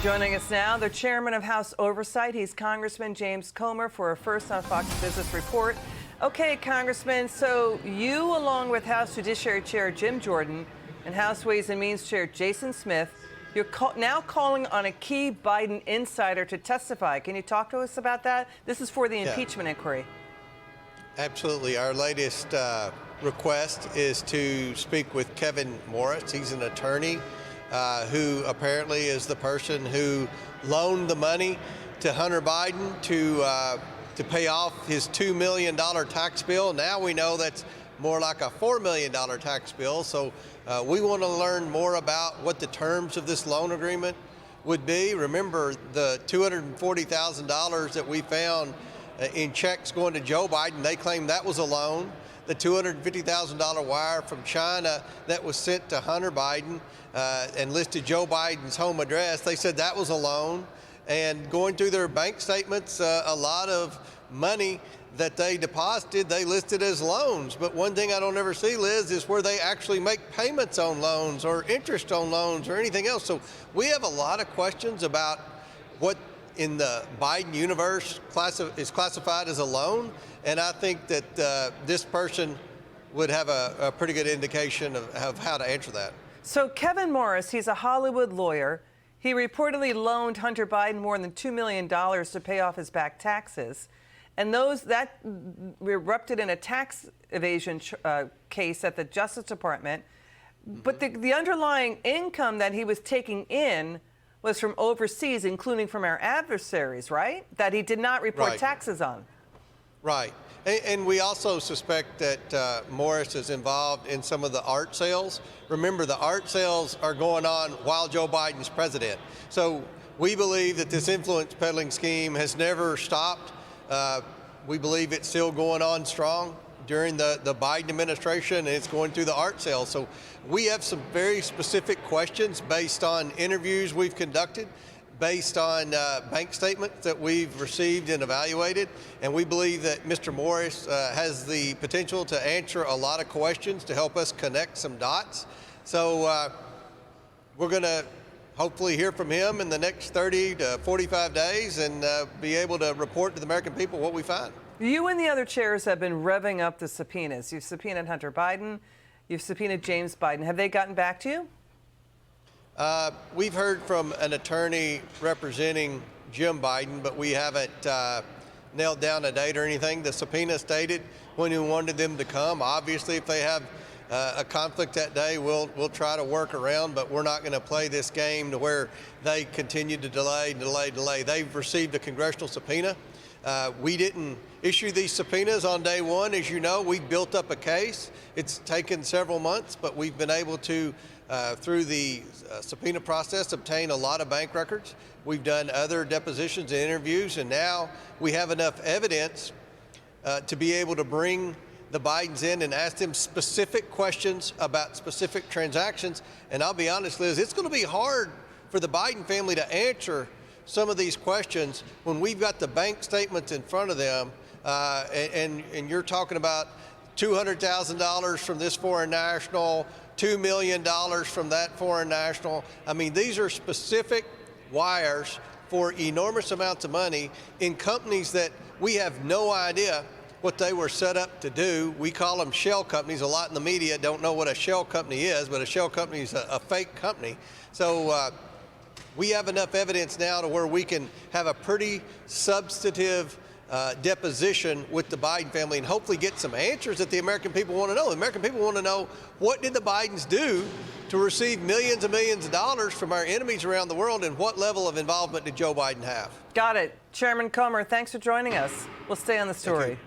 Joining us now, the chairman of House Oversight. He's Congressman James Comer for a First on Fox Business Report. Okay, Congressman, so you, along with House Judiciary Chair Jim Jordan and House Ways and Means Chair Jason Smith, you're now calling on a key Biden insider to testify. Can you talk to us about that? This is for the impeachment inquiry. Absolutely. Our latest request is to speak with Kevin Morris. He's an attorney who apparently is the person who loaned the money to Hunter Biden to pay off his $2 million tax bill. Now we know that's more like a $4 million tax bill. So we want to learn more about what the terms of this loan agreement would be. Remember, the $240,000 that we found in checks going to Joe Biden, they claimed that was a loan. The $250,000 wire from China that was sent to Hunter Biden and listed Joe Biden's home address, they said that was a loan. And going through their bank statements, a lot of money that they deposited, they listed as loans. But one thing I don't ever see, Liz, is where they actually make payments on loans or interest on loans or anything else. So we have a lot of questions about what in the Biden universe is classified as a loan. And I think that this person would have a pretty good indication of how to answer that. So Kevin Morris, he's a Hollywood lawyer. He reportedly loaned Hunter Biden more than $2 million to pay off his back taxes. And that erupted in a tax evasion case at the Justice Department. But the underlying income that he was taking in was from overseas, including from our adversaries, right? That he did not report taxes on. Right. And we also suspect that Morris is involved in some of the art sales. Remember, the art sales are going on while Joe Biden's president. So we believe that this influence peddling scheme has never stopped. We believe it's still going on strong during the Biden administration, and it's going through the art sales. So we have some very specific questions based on interviews we've conducted, based on bank statements that we've received and evaluated. And we believe that Mr. Morris has the potential to answer a lot of questions to help us connect some dots. So we're going to hopefully hear from him in the next 30 to 45 days and be able to report to the American people what we find. You and the other chairs have been revving up the subpoenas. You've subpoenaed Hunter Biden. You've subpoenaed James Biden. Have they gotten back to you? We've heard from an attorney representing Jim Biden, but we haven't nailed down a date or anything. The subpoena stated when we wanted them to come. Obviously, if they have a conflict that day, we'll try to work around, but we're not going to play this game to where they continue to delay. They've received a congressional subpoena. We didn't issue these subpoenas on day one. As you know, we built up a case. It's taken several months, but we've been able to, through the subpoena process, obtain a lot of bank records. We've done other depositions and interviews, and now we have enough evidence to be able to bring the Bidens in and ask them specific questions about specific transactions. And I'll be honest, Liz, it's going to be hard for the Biden family to answer some of these questions when we've got the bank statements in front of them, and you're talking about $200,000 from this foreign national, $2 million from that foreign national. I mean, these are specific wires for enormous amounts of money in companies that we have no idea what they were set up to do. We call them shell companies. A lot in the media don't know what a shell company is, but a shell company is a fake company. So we have enough evidence now to where we can have a pretty substantive deposition with the Biden family and hopefully get some answers that the American people want to know. The American people want to know, what did the Bidens do to receive millions and millions of dollars from our enemies around the world, and what level of involvement did Joe Biden have? Got it. Chairman Comer, thanks for joining us. We'll stay on the story.